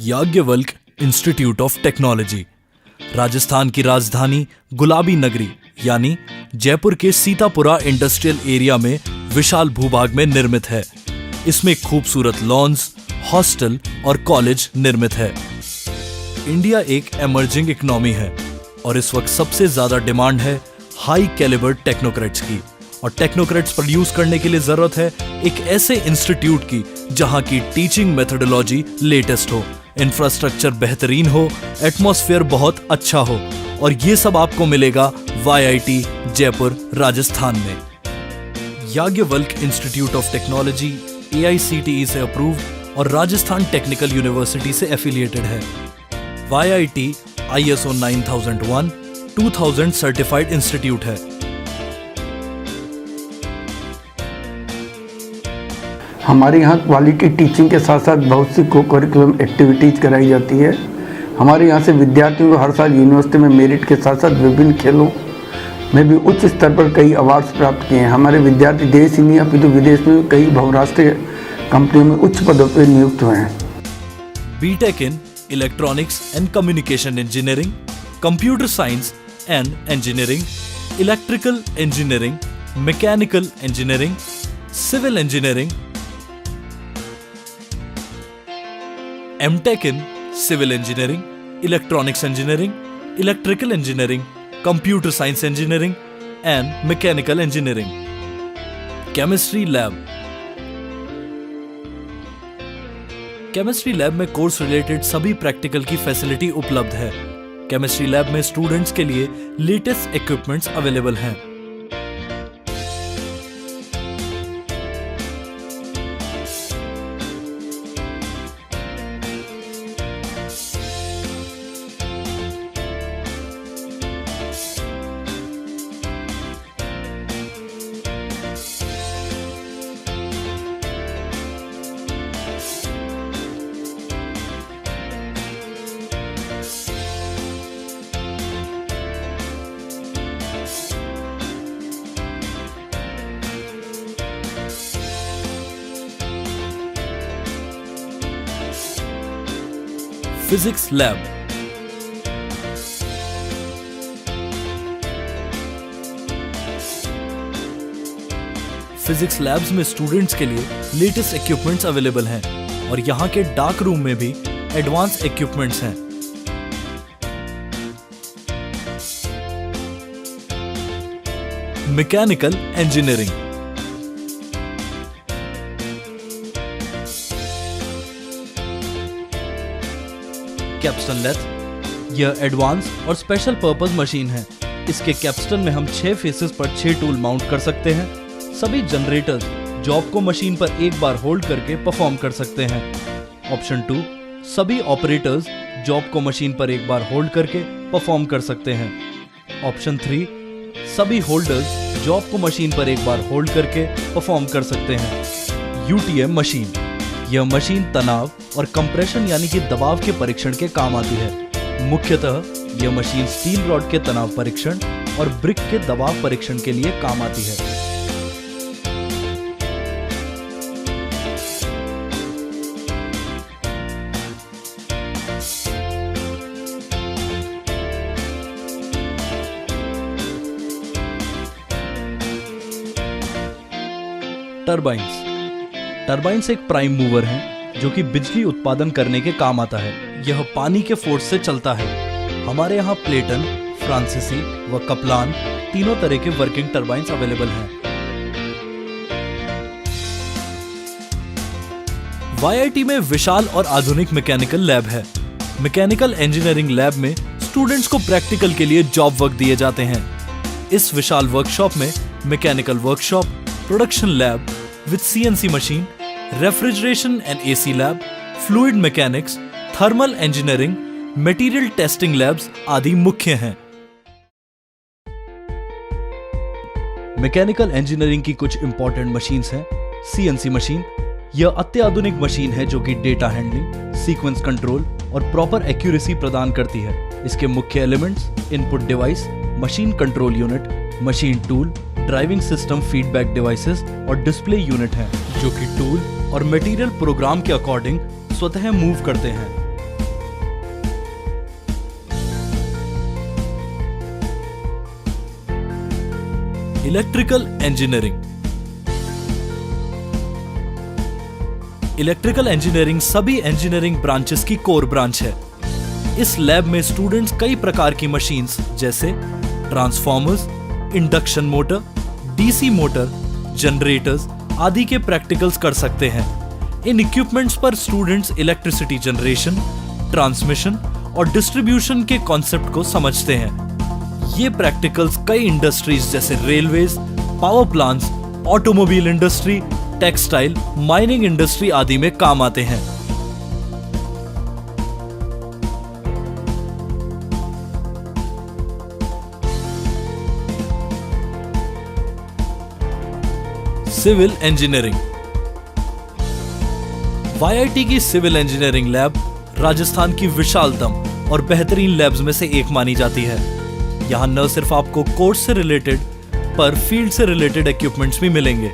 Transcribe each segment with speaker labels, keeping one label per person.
Speaker 1: Yajnavalkya institute of technology Rajasthan की राजधानी गुलाबी नगरी यानी जयपुर के सीतापुरा इंडस्ट्रियल एरिया में विशाल भूभाग में निर्मित है। इसमें खूबसूरत लॉन्स, हॉस्टल और कॉलेज निर्मित है। इंडिया एक एमर्जिंग इकोनॉमी है और इस वक्त सबसे ज्यादा डिमांड है हाई कैलिबर टेक्नोक्रेट्स की, और टेक्नोक्रेट्स प्रोड्यूस करने के लिए जरूरत है एक ऐसे इंस्टीट्यूट की जहां की टीचिंग मेथोडोलॉजी लेटेस्ट हो, इंफ्रास्ट्रक्चर बेहतरीन हो, एटमॉस्फेयर बहुत अच्छा हो, और ये सब आपको मिलेगा YIT जयपुर राजस्थान में। Yajnavalkya institute of technology AICTE से अप्रूव्ड और राजस्थान टेक्निकल यूनिवर्सिटी से एफिलिएटेड है। YIT ISO 9001-2000 सर्टिफाइड इंस्टीट्यूट है।
Speaker 2: हमारे यहाँ क्वालिटी टीचिंग के साथ साथ बहुत सी को करिकुलम एक्टिविटीज़ कराई जाती है। हमारे यहाँ से विद्यार्थियों को हर साल यूनिवर्सिटी में मेरिट के साथ साथ विभिन्न खेलों में भी उच्च स्तर पर कई अवार्ड्स प्राप्त किए हैं। हमारे विद्यार्थी देश ही नहीं अपितु विदेश में कई बहुराष्ट्रीय कंपनियों में उच्च पदों पर नियुक्त हुए हैं।
Speaker 1: BTech in Electronics and Communication Engineering, Computer Science and Engineering, Electrical Engineering, Mechanical Engineering, Civil Engineering, MTech in Civil Engineering, Electronics Engineering, Electrical Engineering, Computer Science Engineering and Mechanical Engineering. Chemistry Lab. Chemistry lab में course related सभी practical की facility उपलब्ध है। Chemistry lab में students के लिए latest equipments available हैं। Physics lab. Physics labs में स्टूडेंट्स के लिए लेटेस्ट इक्विपमेंट्स अवेलेबल हैं और यहाँ के डार्क रूम में भी एडवांस इक्विपमेंट्स हैं। Mechanical engineering. कैप्स्टन लेथ यह एडवांस और स्पेशल पर्पस मशीन है। इसके कैप्स्टन में हम 6 फेसेस पर 6 टूल माउंट कर सकते हैं। सभी जनरेटर्स जॉब को मशीन पर एक बार होल्ड करके परफॉर्म कर सकते हैं। ऑप्शन 2, सभी ऑपरेटर्स जॉब को मशीन पर एक बार होल्ड करके परफॉर्म कर सकते हैं। ऑप्शन 3, सभी होल्डर्स जॉब को मशीन पर एक बार होल्ड करके परफॉर्म कर सकते हैं। UTM मशीन यह मशीन तनाव और कंप्रेशन यानी कि दबाव के परीक्षण के काम आती है। मुख्यतः यह मशीन स्टील रॉड के तनाव परीक्षण और ब्रिक के दबाव परीक्षण के लिए काम आती है। टरबाइंस। टरबाइंस एक प्राइम मूवर है जो कि बिजली उत्पादन करने के काम आता है। यह पानी के फोर्स से चलता है। हमारे यहाँ प्लेटन, फ्रांसीसी व कपलान तीनों तरह के वर्किंग टरबाइंस अवेलेबल हैं। YIT में विशाल और आधुनिक मैकेनिकल लैब है। मैकेनिकल इंजीनियरिंग लैब में स्टूडेंट्स को प्रैक्टिकल के लिए जॉब वर्क दिए जाते हैं। इस विशाल वर्कशॉप में mechanical workshop, production lab with CNC machine, refrigeration and AC lab, fluid mechanics, thermal engineering, material testing labs आदि मुख्य हैं। मैकेनिकल इंजीनियरिंग की कुछ इंपॉर्टेंट मशीन्स हैं। CNC मशीन यह अत्याधुनिक मशीन है जो कि डेटा हैंडलिंग, सीक्वेंस कंट्रोल और प्रॉपर एक्यूरेसी प्रदान करती है। इसके मुख्य elements input device, machine control unit, machine tool, driving system feedback devices और डिस्प्ले यूनिट हैं जो कि टूल और मटेरियल प्रोग्राम के अकॉर्डिंग स्वतः मूव करते हैं। Electrical engineering. इलेक्ट्रिकल इंजीनियरिंग सभी इंजीनियरिंग ब्रांचेस की कोर ब्रांच है। इस लैब में स्टूडेंट्स कई प्रकार की मशीन्स जैसे transformers, induction motor, DC motor, generators आदि के प्रैक्टिकल्स कर सकते हैं। इन इक्विपमेंट्स पर स्टूडेंट्स इलेक्ट्रिसिटी जनरेशन, ट्रांसमिशन और डिस्ट्रीब्यूशन के कॉन्सेप्ट को समझते हैं। ये प्रैक्टिकल्स कई इंडस्ट्रीज जैसे railways, power plants, automobile industry, textile, mining industry आदि में काम आते हैं। Civil engineering. वाईआईटी की सिविल इंजीनियरिंग लैब राजस्थान की विशालतम और बेहतरीन लैब्स में से एक मानी जाती है। यहां न सिर्फ आपको कोर्स से रिलेटेड पर फील्ड से रिलेटेड इक्विपमेंट्स भी मिलेंगे।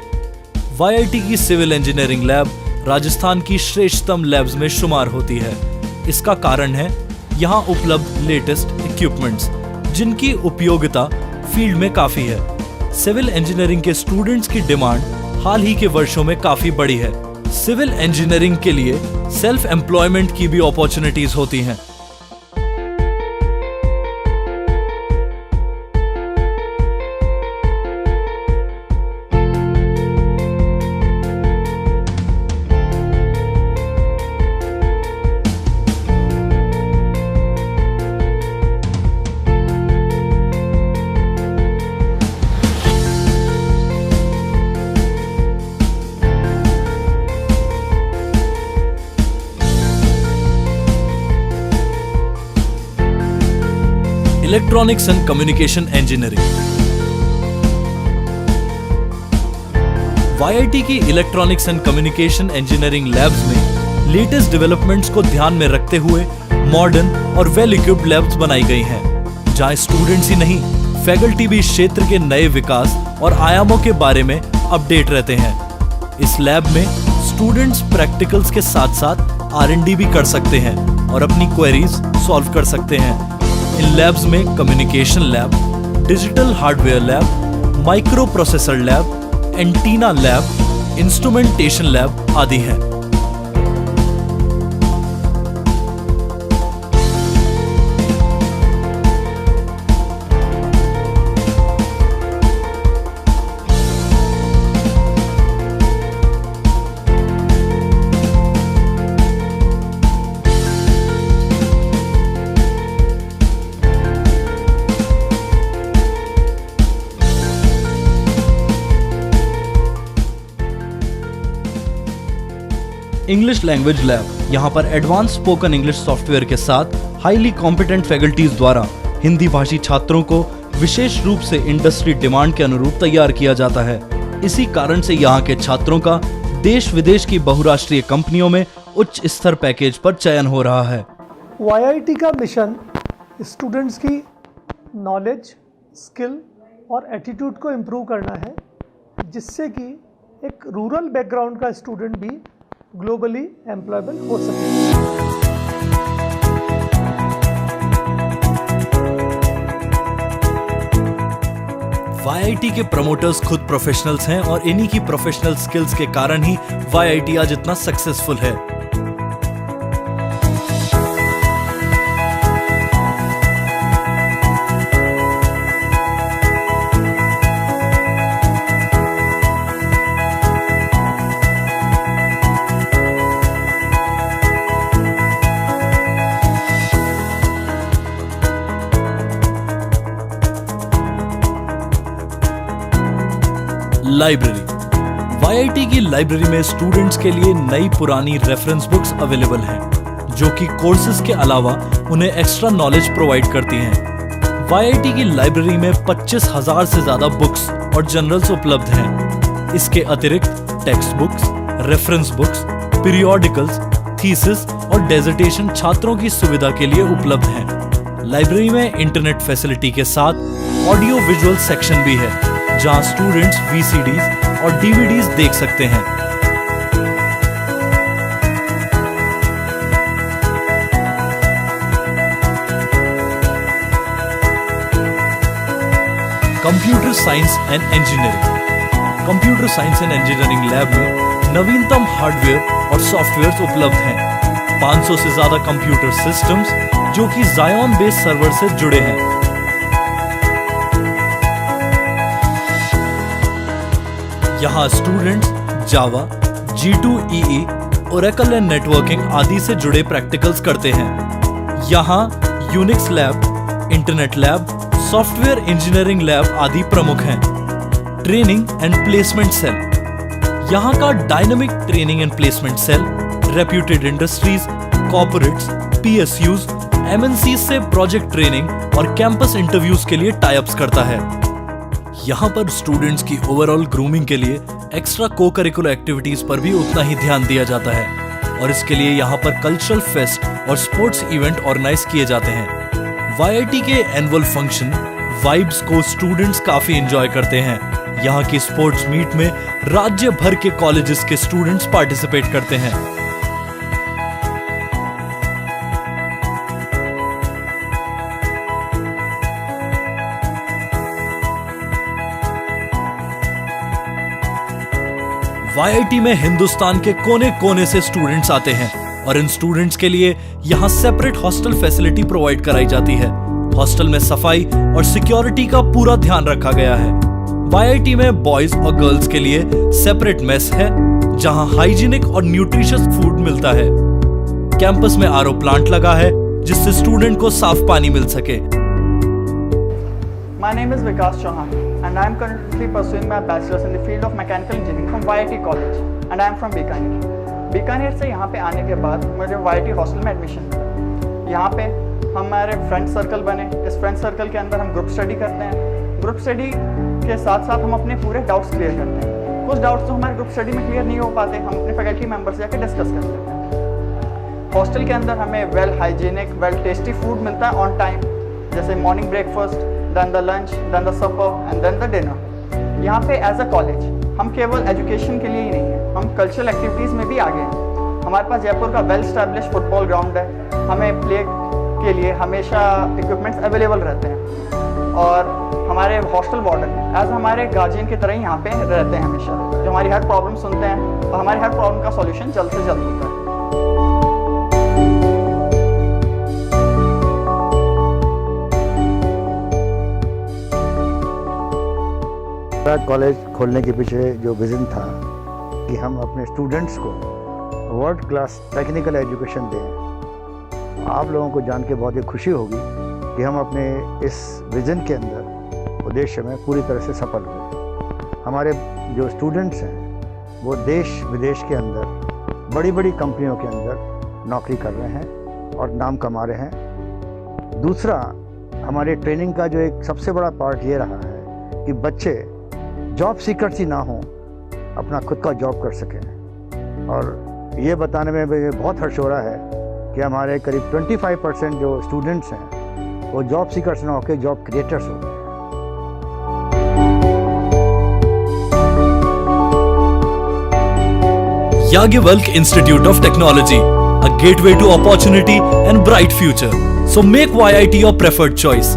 Speaker 1: वाईआईटी की सिविल इंजीनियरिंग लैब राजस्थान की श्रेष्ठतम लैब्स में शुमार होती है। इसका कारण है यहां उपलब्ध लेटेस्ट इक्विपमेंट्स जिनकी उपयोगिता फील्ड में काफी है। सिविल इंजीनियरिंग के स्टूडेंट्स की डिमांड हाल ही के वर्षों में काफी बढ़ी है। सिविल इंजीनियरिंग के लिए सेल्फ एम्प्लॉयमेंट की भी अपॉर्चुनिटीज होती हैं। Electronics and communication engineering. YIT की electronics and communication engineering labs में लेटेस्ट डेवलपमेंट्स को ध्यान में रखते हुए मॉडर्न और वेल इक्विप्ड लैब्स बनाई गई हैं, जहां स्टूडेंट्स ही नहीं फैकल्टी भी इस क्षेत्र के नए विकास और आयामों के बारे में अपडेट रहते हैं। इस लैब में स्टूडेंट्स प्रैक्टिकल्स के साथ साथ R&D भी कर सकते हैं और अपनी क्वेरीज सॉल्व कर सकते हैं। इन लैब्स में communication lab, digital hardware lab, micro processor lab, antenna lab, instrumentation lab आदि हैं। इंग्लिश लैंग्वेज लैब, यहाँ पर एडवांस स्पोकन इंग्लिश सॉफ्टवेयर के साथ हाईली कॉम्पिटेंट फैकल्टीज द्वारा हिंदी भाषी छात्रों को विशेष रूप से इंडस्ट्री डिमांड के अनुरूप तैयार किया जाता है। इसी कारण से यहाँ के छात्रों का देश विदेश की बहुराष्ट्रीय कंपनियों में उच्च स्तर पैकेज पर चयन हो रहा है।
Speaker 3: वाईआईटी का मिशन स्टूडेंट्स की नॉलेज, स्किल और एटीट्यूड को इम्प्रूव करना है, जिससे कि एक रूरल बैकग्राउंड का स्टूडेंट भी ग्लोबली एम्प्लॉयबल हो सके।
Speaker 1: वाईआईटी के प्रमोटर्स खुद प्रोफेशनल्स हैं और इन्हीं की प्रोफेशनल स्किल्स के कारण ही वाईआईटी आज इतना सक्सेसफुल है। लाइब्रेरी। वाईआईटी की लाइब्रेरी में स्टूडेंट्स के लिए नई पुरानी रेफरेंस बुक्स अवेलेबल हैं, जो कि कोर्सेज के अलावा उन्हें एक्स्ट्रा नॉलेज प्रोवाइड करती हैं। वाईआईटी की लाइब्रेरी में 25,000 से ज्यादा बुक्स और जर्नल्स उपलब्ध हैं। इसके अतिरिक्त text books, reference books, periodicals, thesis और डेजर्टेशन छात्रों की सुविधा के लिए उपलब्ध हैं। लाइब्रेरी में इंटरनेट फैसिलिटी के साथ ऑडियो विजुअल सेक्शन भी है, जहां स्टूडेंट्स VCDs और DVDs देख सकते हैं। Computer science and engineering. Computer science and engineering lab में नवीनतम हार्डवेयर और सॉफ्टवेयर उपलब्ध हैं। 500 से ज्यादा कंप्यूटर सिस्टम्स जो कि Xeon बेस्ड सर्वर से जुड़े हैं। यहाँ students Java, G2EE, Oracle and networking आदि से जुड़े प्रैक्टिकल्स करते हैं। यहाँ Unix lab, internet lab, software engineering lab आदि प्रमुख हैं। ट्रेनिंग एंड प्लेसमेंट सेल, यहाँ का dynamic training and placement cell reputed industries, corporates, PSUs, MNCs से प्रोजेक्ट ट्रेनिंग और कैंपस इंटरव्यूज के लिए टाई अप्स करता है। यहाँ पर स्टूडेंट्स की ओवरऑल ग्रूमिंग के लिए एक्स्ट्रा को-करिकुलर एक्टिविटीज पर भी उतना ही ध्यान दिया जाता है और इसके लिए यहाँ पर कल्चरल फेस्ट और स्पोर्ट्स इवेंट ऑर्गेनाइज किए जाते हैं। YIT के एनुअल फंक्शन वाइब्स को स्टूडेंट्स काफी एंजॉय करते हैं। यहाँ की स्पोर्ट्स मीट में राज्य भर के कॉलेजेस के स्टूडेंट्स पार्टिसिपेट करते हैं। YIT में हिंदुस्तान के कोने कोने से स्टूडेंट्स आते हैं और इन स्टूडेंट्स के लिए यहाँ सेपरेट हॉस्टल फैसिलिटी प्रोवाइड कराई जाती है। हॉस्टल में सफाई और सिक्योरिटी का पूरा ध्यान रखा गया है। YIT में बॉयज और गर्ल्स के लिए सेपरेट मेस है जहाँ हाइजीनिक और न्यूट्रिशियस फूड मिलता है। कैंपस में RO प्लांट लगा है जिससे स्टूडेंट को साफ पानी मिल सके।
Speaker 4: My name is Vikas Chauhan and I am currently pursuing my bachelor's in the field of mechanical engineering from YIT College and I am from Bikaner. Bikaner से यहाँ पे आने के बाद मुझे YIT हॉस्टल में एडमिशन मिला। यहाँ पे हमारे फ्रेंड सर्कल बने। इस फ्रेंड सर्कल के अंदर हम ग्रुप स्टडी करते हैं। ग्रुप स्टडी के साथ साथ हम अपने पूरे डाउट्स क्लियर करते हैं। कुछ डाउट्स जो हमारे ग्रुप स्टडी में क्लियर नहीं हो पाते हम अपने फैकल्टी मेंबर से जाकर डिस्कस कर लेते हैं। हॉस्टल के अंदर हमें well hygienic, well tasty food मिलता है ऑन टाइम, जैसे morning breakfast, then the lunch, then the supper and then the dinner। यहाँ पे एज अ कॉलेज हम केवल एजुकेशन के लिए ही नहीं है, हम कल्चरल एक्टिविटीज़ में भी आगे हैं। हमारे पास जयपुर का वेल स्टैब्लिश फुटबॉल ग्राउंड है। हमें प्ले के लिए हमेशा इक्विपमेंट्स अवेलेबल रहते हैं और हमारे हॉस्टल वार्डन एज हमारे गार्जियन की तरह ही यहाँ पे रहते हैं हमेशा, जो हमारी हर प्रॉब्लम सुनते हैं और हमारी हर प्रॉब्लम का सॉल्यूशन जल्द से जल्द होता है।
Speaker 5: कॉलेज खोलने के पीछे जो विज़न था कि हम अपने स्टूडेंट्स को वर्ल्ड क्लास टेक्निकल एजुकेशन दें। आप लोगों को जान के बहुत ही खुशी होगी कि हम अपने इस विज़न के अंदर उद्देश्य में पूरी तरह से सफल हुए। हमारे जो स्टूडेंट्स हैं वो देश विदेश के अंदर बड़ी बड़ी कंपनियों के अंदर नौकरी कर रहे हैं और नाम कमा रहे हैं। दूसरा, हमारे ट्रेनिंग का जो एक सबसे बड़ा पार्ट ये रहा है कि बच्चे जॉब सीकर्स ही ना हों, अपना खुद का जॉब कर सकें। और ये बताने में मुझे बहुत हर्ष हो रहा है कि हमारे करीब 25% जो स्टूडेंट्स हैं वो जॉब सीकर्स ना होकर जॉब क्रिएटर्स हो गए।
Speaker 1: Yagyavulk Institute of Technology, a gateway to opportunity and bright future. So make YIT your preferred choice.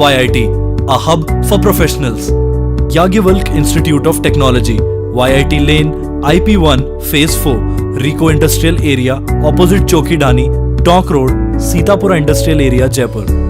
Speaker 1: YIT, a hub for professionals. Yagyavulk Institute of Technology, YIT Lane, IP1, Phase 4, Rico Industrial Area, opposite Chowkidani, Tonk Road, Sitapura Industrial Area, Jaipur.